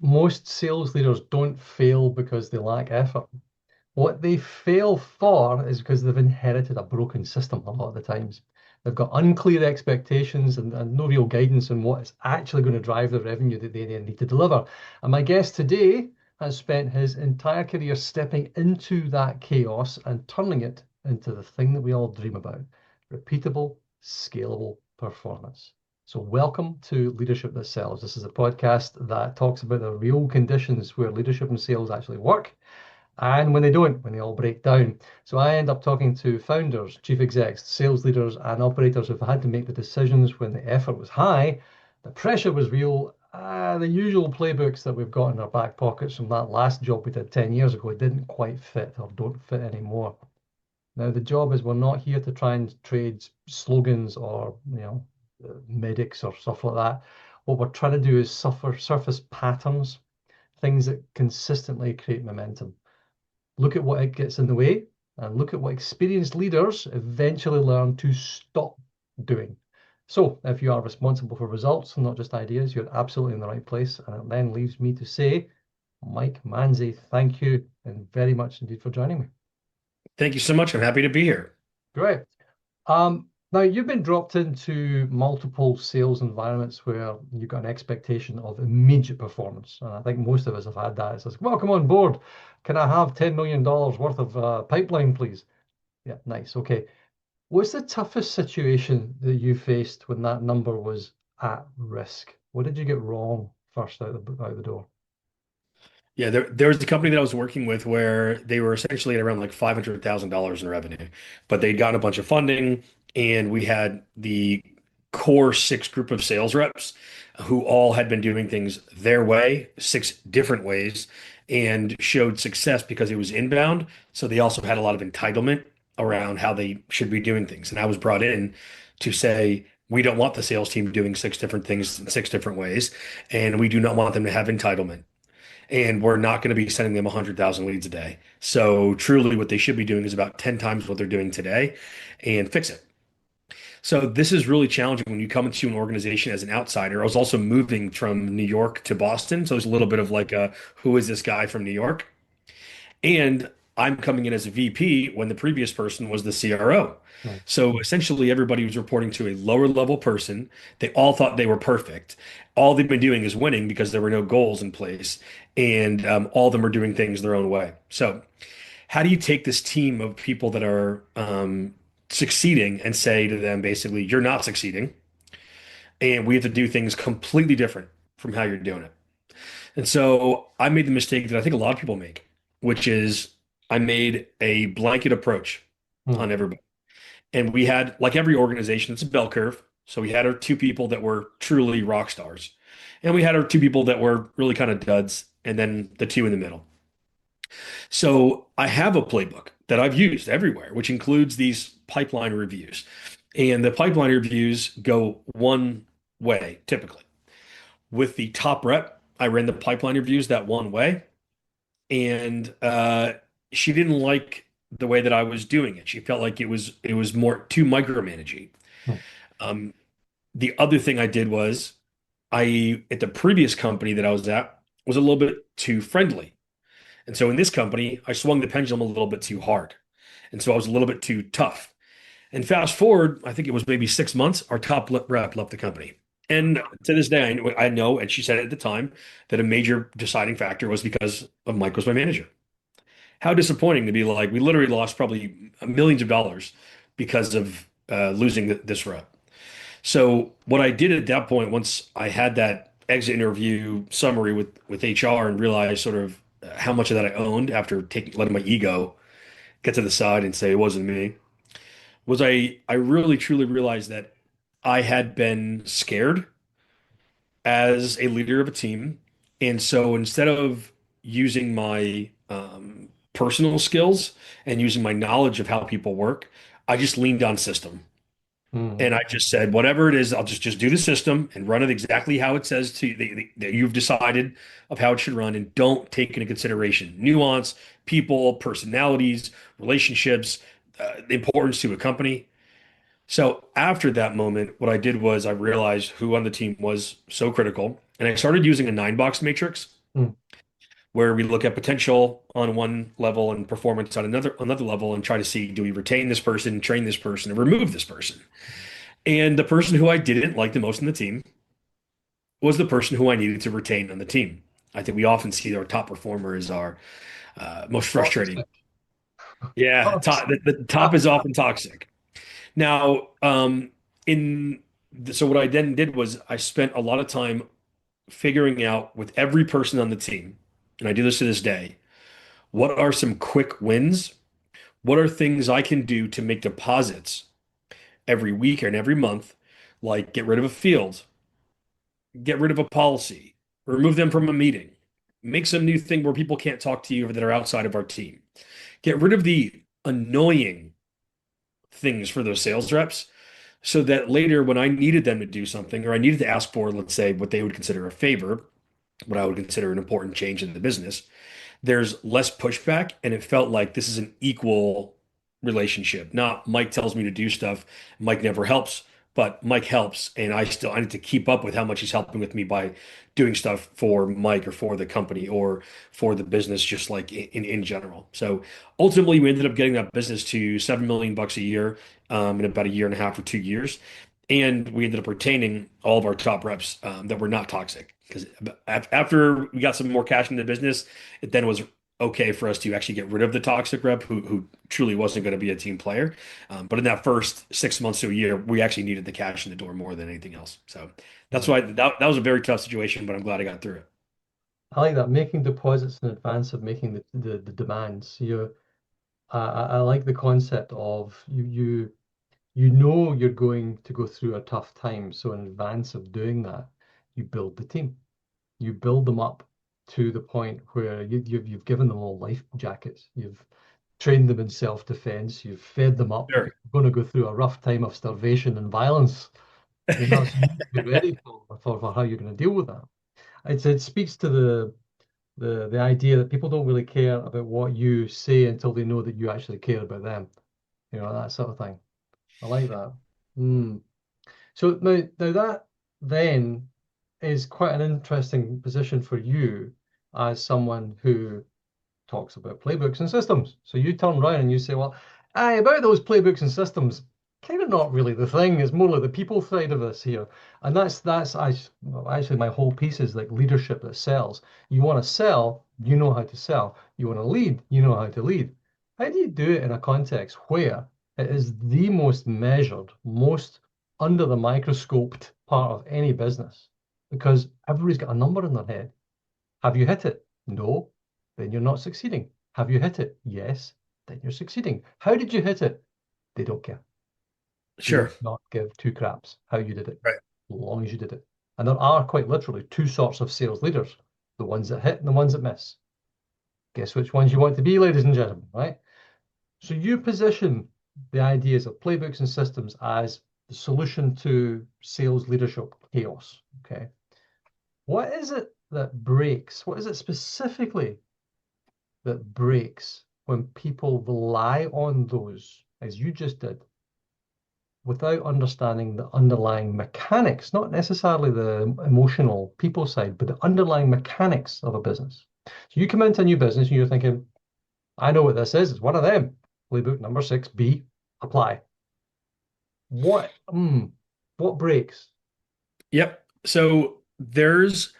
Most sales leaders don't fail because they lack effort. What they fail for is because they've inherited a broken system a lot of the times. They've got unclear expectations and no real guidance on what is actually going to drive the revenue that they need to deliver. And my guest today has spent his entire career stepping into that chaos and turning it into the thing that we all dream about: repeatable, scalable performance. So, welcome to Leadership That Sells. This is a podcast that talks about the real conditions where leadership and sales actually work and when they don't, when they all break down. So I end up talking to founders, chief execs, sales leaders, and operators who've had to make the decisions when the effort was high, the pressure was real, the usual playbooks that we've got in our back pockets from that last job we did 10 years ago didn't quite fit or don't fit anymore. Now, the job is we're not here to try and trade slogans or, medics or stuff like that. What we're trying to do is surface patterns, things that consistently create momentum. Look at what it gets in the way and look at what experienced leaders eventually learn to stop doing. So if you are responsible for results and not just ideas, you're absolutely in the right place. And it then leaves me to say, Mike Manzi, thank you and very much indeed for joining me. Thank you so much. I'm happy to be here. Great. Now, you've been dropped into multiple sales environments where you've got an expectation of immediate performance. And I think most of us have had that. It says, welcome on board. Can I have $10 million worth of pipeline, please? Yeah, nice. Okay. What's the toughest situation that you faced when that number was at risk? What did you get wrong first out the door? Yeah, there was a company that I was working with where they were essentially at around like $500,000 in revenue, but they'd gotten a bunch of funding, and we had the core six group of sales reps who all had been doing things their way, six different ways, and showed success because it was inbound. So they also had a lot of entitlement around how they should be doing things. And I was brought in to say, we don't want the sales team doing six different things in six different ways, and we do not want them to have entitlement, and we're not going to be sending them 100,000 leads a day. So truly what they should be doing is about 10 times what they're doing today and fix it. So this is really challenging when you come into an organization as an outsider. I was also moving from New York to Boston. So there's a little bit of like a, who is this guy from New York? And I'm coming in as a VP when the previous person was the CRO. Right. So essentially, everybody was reporting to a lower level person. They all thought they were perfect. All they've been doing is winning because there were no goals in place, and all of them are doing things their own way. So, how do you take this team of people that are succeeding and say to them, basically, you're not succeeding, and we have to do things completely different from how you're doing it? And so I made the mistake that I think a lot of people make, which is I made a blanket approach Hmm. on everybody. And we had, like every organization, it's a bell curve. So we had our two people that were truly rock stars. And we had our two people that were really kind of duds, and then the two in the middle. So I have a playbook that I've used everywhere, which includes these pipeline reviews. And the pipeline reviews go one way typically. With the top rep, I ran the pipeline reviews that one way, and she didn't like the way that I was doing it. She felt like it was more too micromanaging. Hmm. Um, the other thing I did was I at the previous company that I was at was a little bit too friendly, and so in this company I swung the pendulum a little bit too hard, and so I was a little bit too tough. And fast forward, I think it was maybe 6 months, our top rep left the company. And to this day, I know, and she said it at the time, that a major deciding factor was because of Mike was my manager. How disappointing to be like, we literally lost probably millions of dollars because of losing this rep. So what I did at that point, once I had that exit interview summary with HR and realized sort of how much of that I owned after letting my ego get to the side and say it wasn't me, was I really truly realized that I had been scared as a leader of a team. And so instead of using my personal skills and using my knowledge of how people work, I just leaned on system. Hmm. And I just said, whatever it is, I'll just do the system and run it exactly how it says that you've decided of how it should run, and don't take into consideration nuance, people, personalities, relationships, the importance to a company. So after that moment, what I did was I realized who on the team was so critical, and I started using a 9 box matrix Mm. where we look at potential on one level and performance on another level and try to see, do we retain this person, train this person, or remove this person? And the person who I didn't like the most in the team was the person who I needed to retain on the team. I think we often see our top performer as our most frustrating. Toxic. Yeah, Toxic. the top is often toxic. Now, in so what I then did was I spent a lot of time figuring out with every person on the team, and I do this to this day, what are some quick wins? What are things I can do to make deposits every week and every month, like get rid of a field, get rid of a policy, remove them from a meeting, make some new thing where people can't talk to you that are outside of our team, get rid of the annoying things for those sales reps so that later when I needed them to do something or I needed to ask for, let's say, what they would consider a favor, what I would consider an important change in the business, there's less pushback and it felt like this is an equal relationship. Not Mike tells me to do stuff, Mike never helps, but Mike helps and I need to keep up with how much he's helping with me by doing stuff for Mike or for the company or for the business just like in general. So ultimately we ended up getting that business to 7 million bucks a year in about a year and a half or 2 years. And we ended up retaining all of our top reps that were not toxic. Because after we got some more cash in the business, it then was okay for us to actually get rid of the toxic rep who truly wasn't going to be a team player. But in that first 6 months to a year, we actually needed the cash in the door more than anything else. So that's Right. why that was a very tough situation, but I'm glad I got through it. I like that, making deposits in advance of making the demands. I like the concept of you know you're going to go through a tough time. So in advance of doing that, you build the team. You build them up to the point where you've given them all life jackets. You've trained them in self-defense. You've fed them up because Sure. you're going to go through a rough time of starvation and violence. So you need to be ready for how you're going to deal with that. It speaks to the idea that people don't really care about what you say until they know that you actually care about them. That sort of thing. I like that. Hmm. So now that then is quite an interesting position for you as someone who talks about playbooks and systems. So you turn around and you say, well, aye, about those playbooks and systems, kind of not really the thing. It's more like the people side of this here. And actually my whole piece is like leadership that sells. You want to sell, you know how to sell. You want to lead, you know how to lead. How do you do it in a context where it is the most measured, most under the microscoped part of any business? Because everybody's got a number in their head. Have you hit it? No, then you're not succeeding. Have you hit it? Yes, then you're succeeding. How did you hit it? They don't care. They do Sure. not give two craps how you did it, Right. as long as you did it. And there are quite literally two sorts of sales leaders, the ones that hit and the ones that miss. Guess which ones you want to be, ladies and gentlemen, right? So you position the ideas of playbooks and systems as the solution to sales leadership chaos. Okay. What is it that breaks? What is it specifically that breaks when people rely on those, as you just did, without understanding the underlying mechanics, not necessarily the emotional people side, but the underlying mechanics of a business? So you come into a new business and you're thinking, I know what this is. It's one of them. Playbook number 6B, apply. What what breaks? Yep. So there's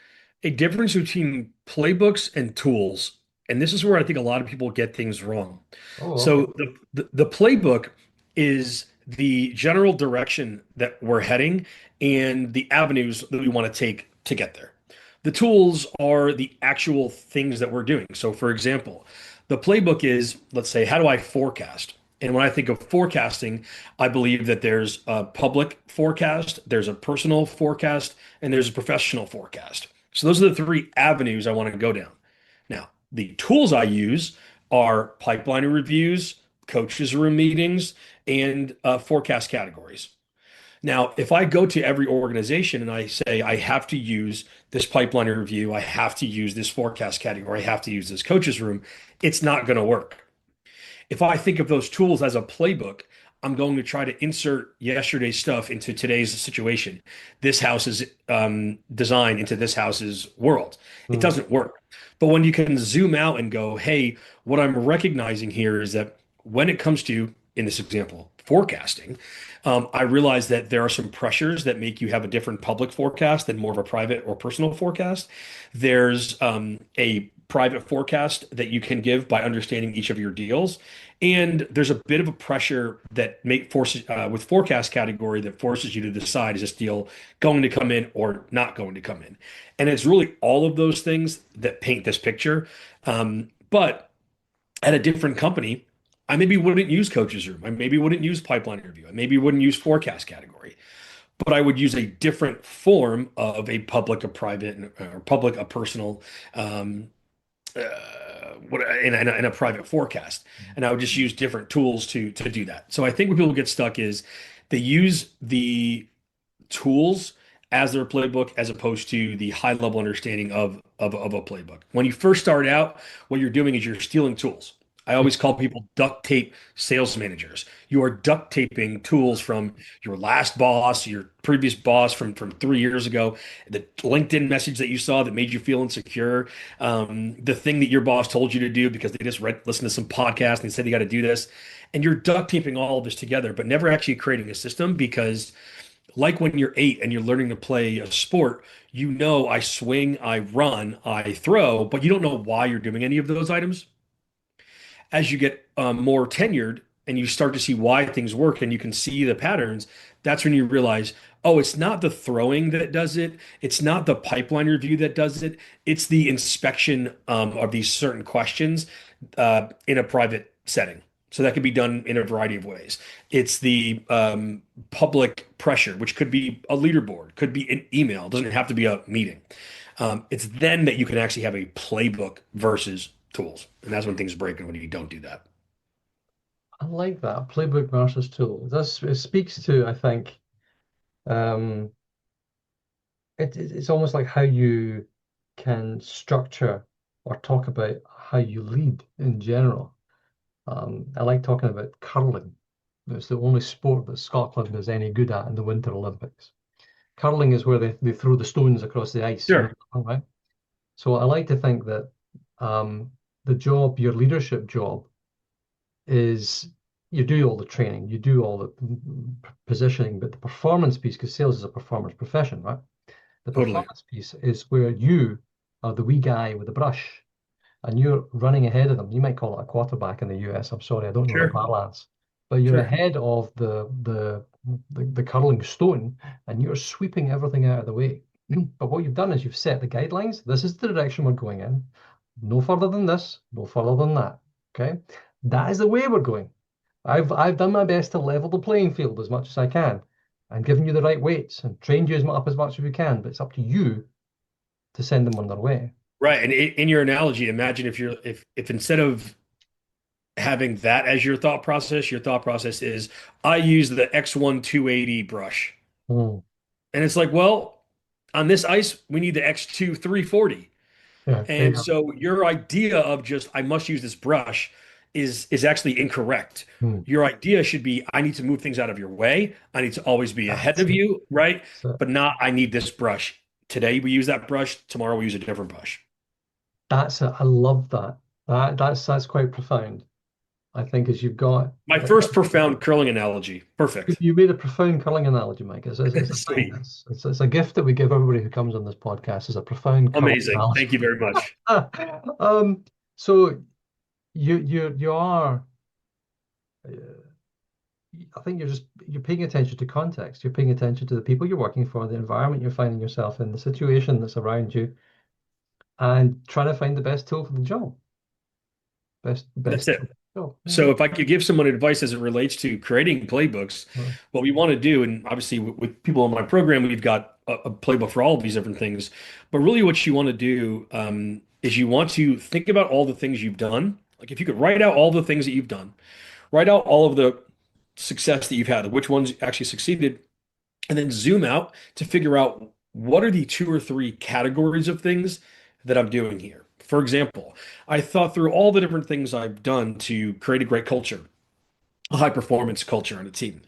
a difference between playbooks and tools. And this is where I think a lot of people get things wrong. Oh, okay. So the playbook is the general direction that we're heading and the avenues that we want to take to get there. The tools are the actual things that we're doing. So, for example, the playbook is, let's say, how do I forecast? And when I think of forecasting, I believe that there's a public forecast, there's a personal forecast, and there's a professional forecast. So those are the three avenues I want to go down. Now, the tools I use are pipeline reviews, coaches room meetings, and forecast categories. Now, if I go to every organization and I say I have to use this pipeline review, I have to use this forecast category, I have to use this coaches room, it's not going to work. If I think of those tools as a playbook, I'm going to try to insert yesterday's stuff into today's situation. This house's design into this house's world. It Mm. doesn't work. But when you can zoom out and go, hey, what I'm recognizing here is that when it comes to, in this example, forecasting, I realize that there are some pressures that make you have a different public forecast than more of a private or personal forecast. There's a private forecast that you can give by understanding each of your deals. And there's a bit of a pressure that make forces with forecast category that forces you to decide is this deal going to come in or not going to come in. And it's really all of those things that paint this picture. But at a different company, I maybe wouldn't use coach's room. I maybe wouldn't use pipeline review. I maybe wouldn't use forecast category, but I would use a different form of a public, a private, or public, a personal, in a private forecast, and I would just use different tools to do that. So I think what people get stuck is they use the tools as their playbook as opposed to the high level understanding of a playbook. When you first start out, what you're doing is you're stealing tools. I always call people duct tape sales managers. You are duct taping tools from your last boss, your previous boss from 3 years ago, the LinkedIn message that you saw that made you feel insecure, the thing that your boss told you to do because they just listened to some podcast and they said you got to do this. And you're duct taping all of this together, but never actually creating a system because like when you're 8 and you're learning to play a sport, you know, I swing, I run, I throw, but you don't know why you're doing any of those items. As you get more tenured and you start to see why things work and you can see the patterns, that's when you realize, oh, it's not the throwing that does it. It's not the pipeline review that does it. It's the inspection of these certain questions in a private setting. So that could be done in a variety of ways. It's the public pressure, which could be a leaderboard, could be an email, it doesn't have to be a meeting. It's then that you can actually have a playbook versus tools. And that's when things break and when you don't do that. I like that playbook versus tool. It speaks to, I think, um, it's almost like how you can structure or talk about how you lead in general. I like talking about curling. It's the only sport that Scotland is any good at in the Winter Olympics. Curling is where they throw the stones across the ice, Sure. right? So I like to think that um, the job, your leadership job, is you do all the training, you do all the positioning, but the performance piece, because sales is a performance profession, right? The Totally. performance piece is where you are the wee guy with the brush and you're running ahead of them. You might call it a quarterback in the US. I'm sorry, I don't know the Sure. parlance, but you're Sure. ahead of the curling stone and you're sweeping everything out of the way. But what you've done is you've set the guidelines. This is the direction we're going in. No further than this, no further than that. Okay. That is the way we're going. I've done my best to level the playing field as much as I can and given you the right weights and trained you up as much as we can, but it's up to you to send them on their way. Right. And in your analogy, imagine if instead of having that as your thought process is I use the X1 280 brush. Mm. And it's like, well, on this ice, we need the X2 340. Yeah, there you And go. so your idea of just I must use this brush is actually incorrect. Mm. Your idea should be I need to move things out of your way. I need to always be ahead That's of it. you, right? That's it. But not I need this brush. Today we use that brush, tomorrow we use a different brush. That's it. I love that. That's quite profound. I think as you've got My first profound curling analogy. Perfect. you made a profound curling analogy, Mike. It's a Sweet. bonus. It's a gift that we give everybody who comes on this podcast is a profound curling Amazing. analogy. Thank you very much. So you are. I think you're paying attention to context. You're paying attention to the people you're working for, the environment you're finding yourself in, the situation that's around you, and trying to find the best tool for the job. That's Best it. tool for the job. So if I could give someone advice as it relates to creating playbooks, Yeah. what we want to do, and obviously with people in my program, we've got a playbook for all of these different things. But really, what you want to do is you want to think about all the things you've done. Like if you could write out all the things that you've done, write out all of the success that you've had, which ones actually succeeded, and then zoom out to figure out what are the 2 or 3 categories of things that I'm doing here. For example, I thought through all the different things I've done to create a great culture. a high performance culture on a team.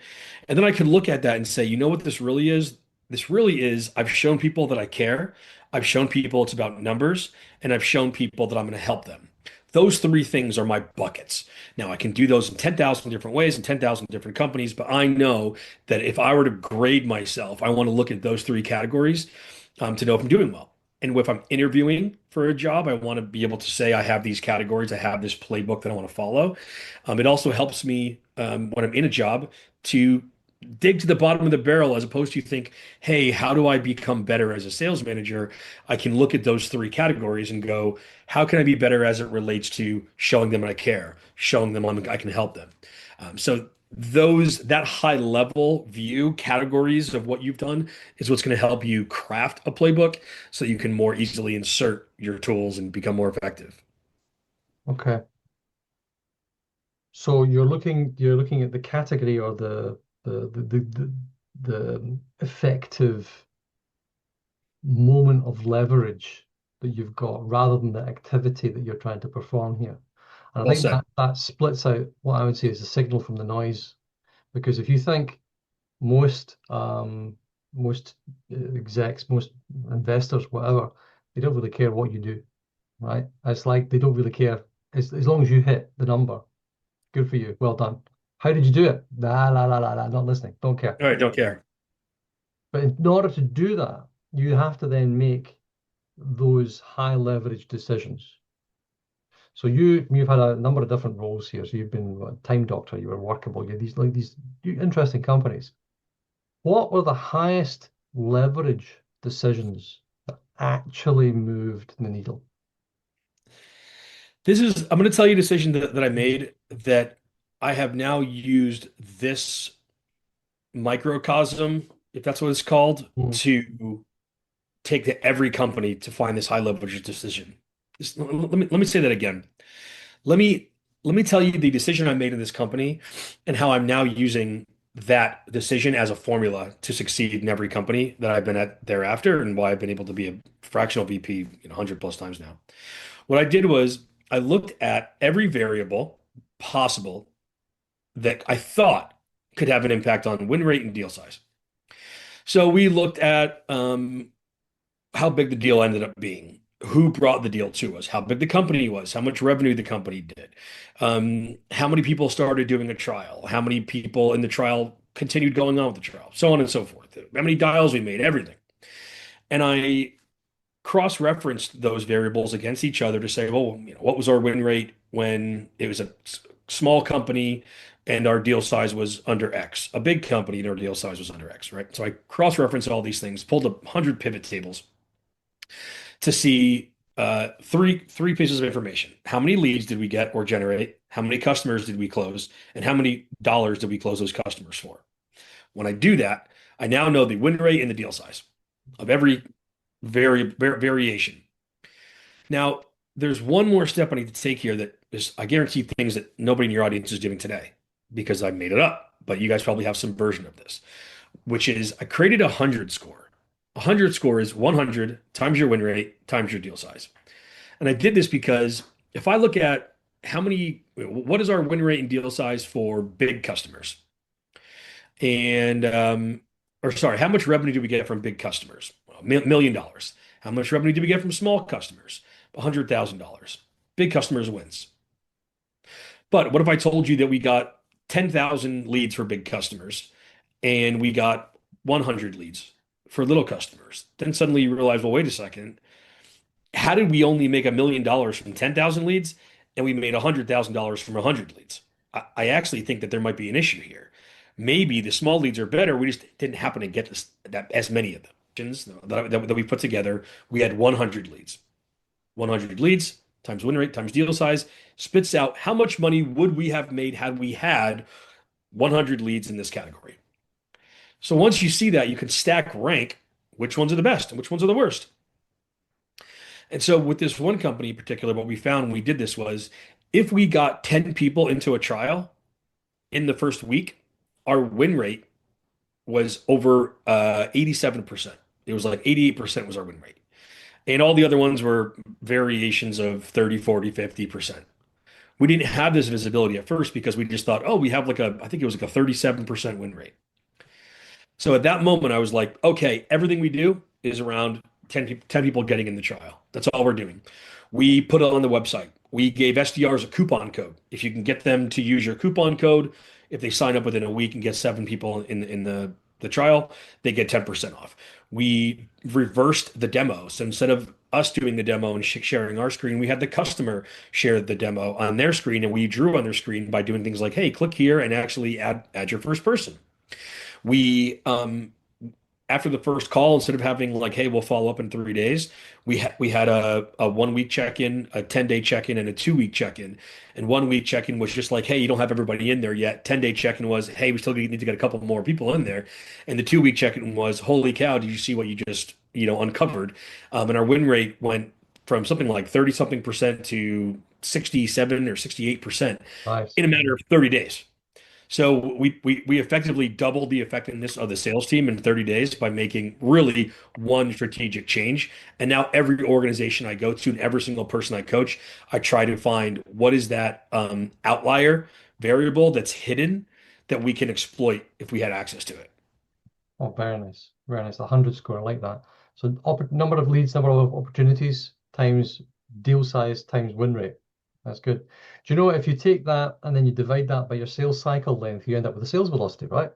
And then I could look at that and say, you know what this really is? This really is, I've shown people that I care. I've shown people it's about numbers, and I've shown people that I'm going to help them. Those three things are my buckets. Now, I can do those in 10,000 different ways in 10,000 different companies, but I know that if I were to grade myself, I want to look at those three categories to know if I'm doing well. And if I'm interviewing for a job, I want to be able to say I have these categories, I have this playbook that I want to follow. It also helps me when I'm in a job to dig to the bottom of the barrel as opposed to think, hey, how do I become better as a sales manager? I can look at those three categories and go, how can I be better as it relates to showing them I care, showing them I can help them. So that high level view categories of what you've done is what's going to help you craft a playbook so that you can more easily insert your tools and become more effective. Okay. So you're looking at the category or the effective moment of leverage that you've got rather than the activity that you're trying to perform here. And I Well think said. that splits out what I would say is the signal from the noise. Because if you think most most execs, most investors, whatever, they don't really care what you do, right? It's like they don't really care as long as you hit the number. Good for you. Well done. How did you do it? La la la la la. Not listening. Don't care. All right, don't care. But in order to do that, you have to then make those high leverage decisions. So you've had a number of different roles here. So you've been what, time doctor, you were workable, you had these interesting companies. What were the highest leverage decisions that actually moved the needle? I'm going to tell you a decision that I made that I have now used this microcosm, if that's what it's called, Mm, to take to every company to find this high leverage decision. Let me say that again. Let me let me tell you the decision I made in this company and how I'm now using that decision as a formula to succeed in every company that I've been at thereafter and why I've been able to be a fractional VP, 100 plus times now. What I did was I looked at every variable possible that I thought could have an impact on win rate and deal size. So we looked at how big the deal ended up being, who brought the deal to us, how big the company was, how much revenue the company did, how many people started doing a trial, how many people in the trial continued going on with the trial, so on and so forth, how many dials we made, everything. And I cross-referenced those variables against each other to say, well, what was our win rate when it was a small company and our deal size was under X, a big company and our deal size was under X, right? So I cross-referenced all these things, pulled 100 pivot tables to see three pieces of information. How many leads did we get or generate? How many customers did we close? And how many dollars did we close those customers for? When I do that, I now know the win rate and the deal size of every variation. Now, there's one more step I need to take here that is, I guarantee, things that nobody in your audience is doing today because I made it up, but you guys probably have some version of this, which is I created a 100 score. A 100 score is 100 times your win rate times your deal size. And I did this because if I look at what is our win rate and deal size for big customers? And, or sorry, how much revenue do we get from big customers? $1 million. How much revenue do we get from small customers? $100,000. Big customers wins. But what if I told you that we got 10,000 leads for big customers and we got 100 leads for little customers? Then suddenly you realize, well, wait a second. How did we only make $1 million from 10,000 leads and we made $100,000 from 100 leads? I actually think that there might be an issue here. Maybe the small leads are better. We just didn't happen to get as many of them. That we put together, we had 100 leads. 100 leads times win rate times deal size spits out how much money would we have made had we had 100 leads in this category. So once you see that, you can stack rank which ones are the best and which ones are the worst. And so with this one company in particular, what we found when we did this was if we got 10 people into a trial in the first week, our win rate was over 87%. It was like 88% was our win rate. And all the other ones were variations of 30, 40, 50%. We didn't have this visibility at first because we just thought, oh, we have like I think it was like a 37% win rate. So at that moment, I was like, okay, everything we do is around 10 people getting in the trial. That's all we're doing. We put it on the website. We gave SDRs a coupon code. If you can get them to use your coupon code, if they sign up within a week and get 7 people in the trial, they get 10% off. We reversed the demo. So instead of us doing the demo and sharing our screen, we had the customer share the demo on their screen, and we drew on their screen by doing things like, hey, click here and actually add your first person. We after the first call, instead of having like, hey, we'll follow up in 3 days, we had a 1 week check-in, a 10-day check-in, and a 2 week check-in. And 1 week check-in was just like, hey, you don't have everybody in there yet. 10-day check-in was, hey, we still need to get a couple more people in there. And the 2 week check-in was, holy cow, did you see what you just, uncovered? And our win rate went from something like 30 something percent to 67 or 68% Nice. in a matter of 30 days. So we effectively doubled the effectiveness of the sales team in 30 days by making really one strategic change. And now every organization I go to and every single person I coach, I try to find what is that outlier variable that's hidden that we can exploit if we had access to it. Oh, very nice. Very nice. The 100 score. I like that. So number of leads, number of opportunities times deal size times win rate. That's good. Do you know if you take that and then you divide that by your sales cycle length, you end up with the sales velocity, right?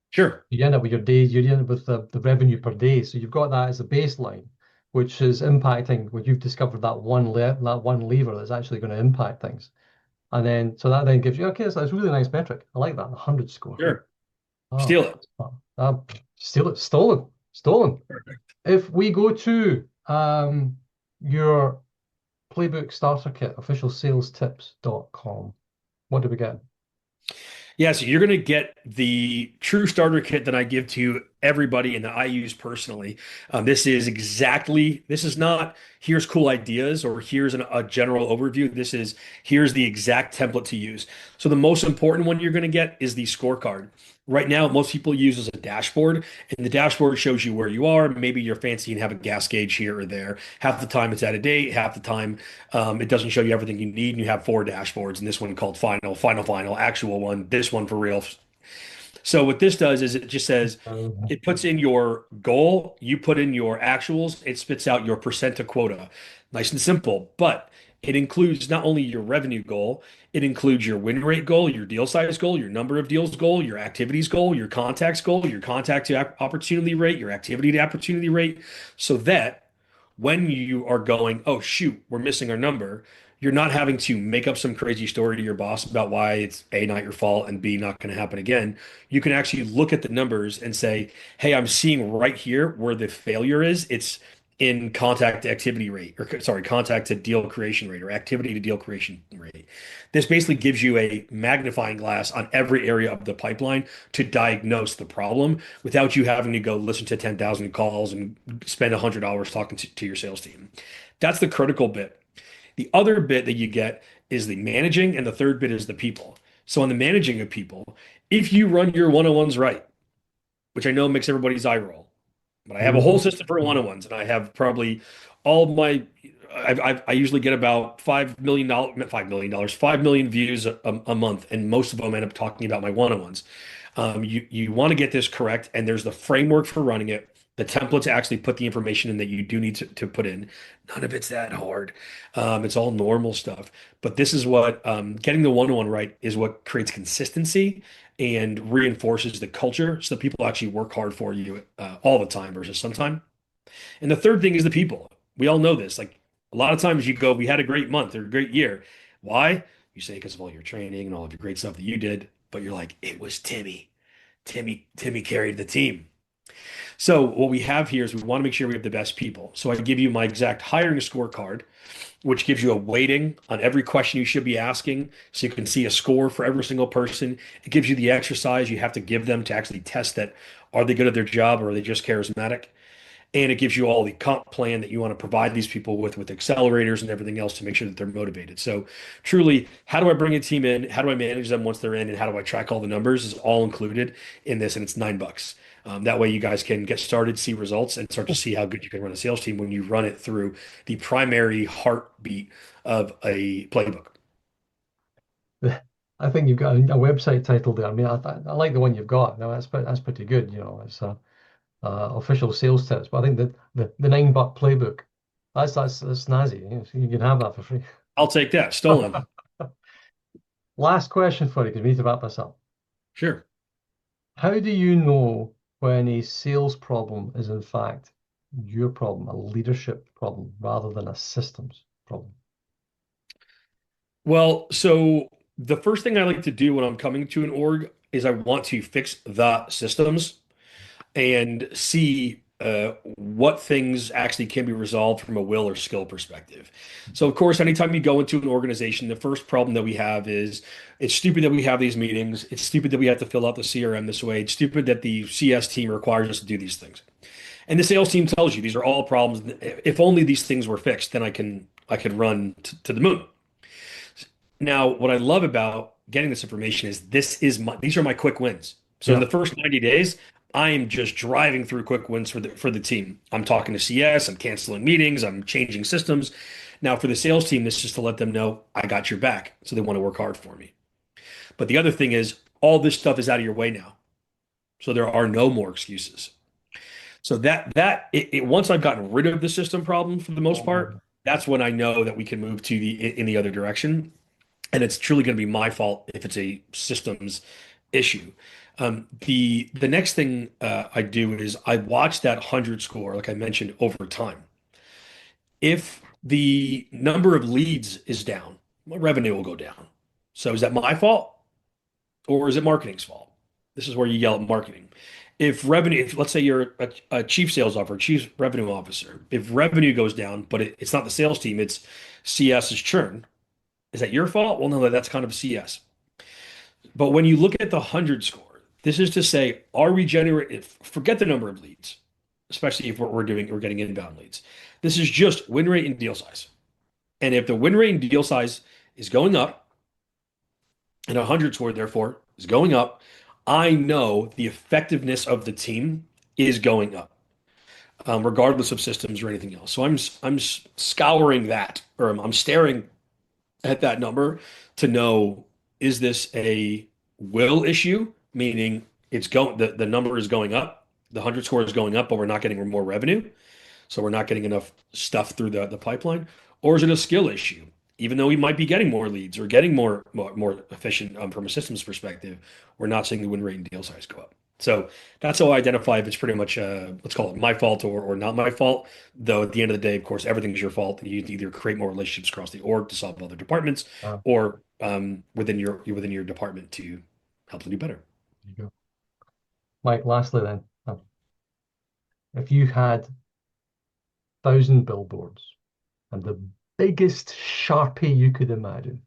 Sure, You end up with your days, you end up with the revenue per day. So you've got that as a baseline, which is impacting what you've discovered that one lever that's actually going to impact things. And then so that then gives you okay, so that's a really nice metric. I like that, 100 score. sure. Oh, Steal it. steal it, stolen, stolen. If we go to your playbook starter kit, officialsalestips.com, what do we get? Yeah, so you're going to get the true starter kit that I give to everybody and that I use personally. This is not here's cool ideas or here's a general overview. This is here's the exact template to use. So the most important one you're going to get is the scorecard. Right now, most people use as a dashboard, and the dashboard shows you where you are. Maybe you're fancy and have a gas gauge here or there. Half the time it's out of date. Half the time it doesn't show you everything you need. And you have four dashboards, and this one called final, final, final, actual one, this one for real. So what this does is it just says Um, it puts in your goal, you put in your actuals, it spits out your percent to quota. Nice and simple, but it includes not only your revenue goal, it includes your win rate goal, your deal size goal, your number of deals goal, your activities goal, your contacts goal, your contact to opportunity rate, your activity to opportunity rate, so that when you are going, oh shoot, we're missing our number, you're not having to make up some crazy story to your boss about why it's A, not your fault, and B, not going to happen again. You can actually look at the numbers and say, hey, I'm seeing right here where the failure is. It's in contact to activity rate, or sorry, contact to deal creation rate or activity to deal creation rate. This basically gives you a magnifying glass on every area of the pipeline to diagnose the problem without you having to go listen to 10,000 calls and spend $100 talking to your sales team. That's the critical bit. The other bit that you get is the managing, and the third bit is the people. So on the managing of people, if you run your one-on-ones right, which I know makes everybody's eye roll, but I have a whole system for one-on-ones, and I have probably all my. I usually get about $5 million, $5 million, 5 million views a month, and most of them end up talking about my one-on-ones. You want to get this correct, and there's the framework for running it, the template to actually put the information in that you do need to put in. None of it's that hard. It's all normal stuff. But this is what getting the one-on-one right is what creates consistency and reinforces the culture so that people actually work hard for you all the time versus sometime. And the third thing is the people. We all know this. Like a lot of times you go, we had a great month or a great year. Why? You say because of all your training and all of your great stuff that you did, but you're like, it was Timmy. Timmy carried the team. So what we have here is we want to make sure we have the best people. So I give you my exact hiring scorecard, which gives you a weighting on every question you should be asking. So you can see a score for every single person. It gives you the exercise you have to give them to actually test that. Are they good at their job or are they just charismatic? And it gives you all the comp plan that you want to provide these people with accelerators and everything else to make sure that they're motivated. So truly, how do I bring a team in? How do I manage them once they're in? And how do I track all the numbers is all included in this. And it's $9. That way you guys can get started, see results, and start to see how good you can run a sales team when you run it through the primary heartbeat of a playbook. I think you've got a website title there. I mean, I like the one you've got. Now that's pretty good. You know, it's official sales tips. But I think the $9 playbook, that's snazzy. You know, so you can have that for free. I'll take that. Stolen. Last question for you, because we need to wrap this up. Sure. How do you know when a sales problem is in fact your problem, a leadership problem, rather than a systems problem? Well, so the first thing I like to do when I'm coming to an org is I want to fix the systems and see what things actually can be resolved from a will or skill perspective. So, of course, anytime you go into an organization, the first problem that we have is it's stupid that we have these meetings. It's stupid that we have to fill out the CRM this way. It's stupid that the CS team requires us to do these things. And the sales team tells you these are all problems. If only these things were fixed, then I can run to the moon. Now, what I love about getting this information is these are my quick wins. So in Yeah. the first 90 days, I am just driving through quick wins for the team. I'm talking to CS, I'm canceling meetings, I'm changing systems. Now for the sales team, this is just to let them know I got your back. So they want to work hard for me. But the other thing is all this stuff is out of your way now. So there are no more excuses. So once I've gotten rid of the system problem for the most part, that's when I know that we can move to in the other direction. And it's truly going to be my fault if it's a systems issue. The next thing I do is I watch that 100 score, like I mentioned, over time. If the number of leads is down, my revenue will go down. So is that my fault or is it marketing's fault? This is where you yell at marketing. If let's say you're a chief sales officer, chief revenue officer, if revenue goes down, but it's not the sales team, it's CS's churn, is that your fault? Well, no, that's kind of CS. But when you look at the 100 score, this is to say, are we generating, forget the number of leads, especially if we're getting inbound leads. This is just win rate and deal size. And if the win rate and deal size is going up, and a 100 score, therefore, is going up, I know the effectiveness of the team is going up, regardless of systems or anything else. So I'm scouring that, or I'm staring at that number to know, is this a will issue, meaning the number is going up, the 100 score is going up, but we're not getting more revenue, so we're not getting enough stuff through the pipeline, or is it a skill issue? Even though we might be getting more leads or getting more efficient from a systems perspective, we're not seeing the win rate and deal size go up. So that's how I identify if it's pretty much let's call it my fault or not my fault. Though at the end of the day, of course, everything is your fault. You need to either create more relationships across the org to solve other departments, There or within your department to help them do better. you go. Mike, lastly then, if you had 1,000 billboards and the biggest Sharpie you could imagine,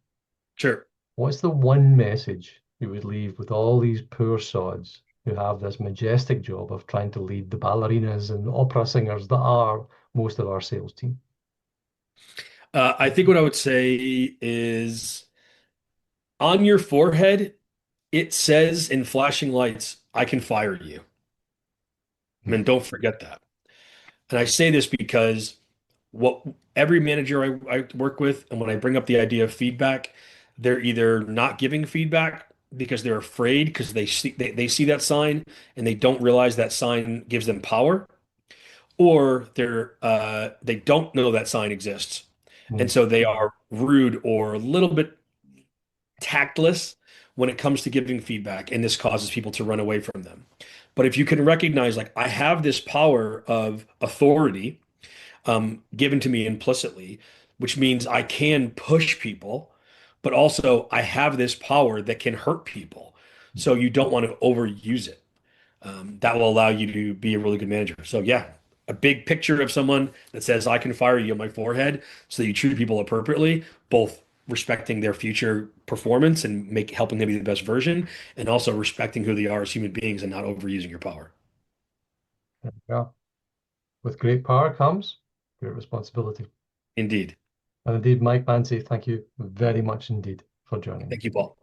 Sure. what's the one message you would leave with all these poor sods who have this majestic job of trying to lead the ballerinas and opera singers that are most of our sales team? I think what I would say is on your forehead, it says in flashing lights, I can fire you. I mean, don't forget that. And I say this because what every manager I work with, and when I bring up the idea of feedback, they're either not giving feedback because they're afraid because they see that sign and they don't realize that sign gives them power, or they don't know that sign exists. And Mm. so they are rude or a little bit tactless when it comes to giving feedback, and this causes people to run away from them. But if you can recognize, like, I have this power of authority given to me implicitly, which means I can push people, but also I have this power that can hurt people. So you don't want to overuse it. That will allow you to be a really good manager. So yeah, a big picture of someone that says I can fire you on my forehead, so that you treat people appropriately, both respecting their future performance and helping them be the best version, and also respecting who they are as human beings and not overusing your power. Yeah. With great power comes great responsibility. Indeed. And indeed, Mike Manzi, thank you very much indeed for joining Thank us. you, Paul.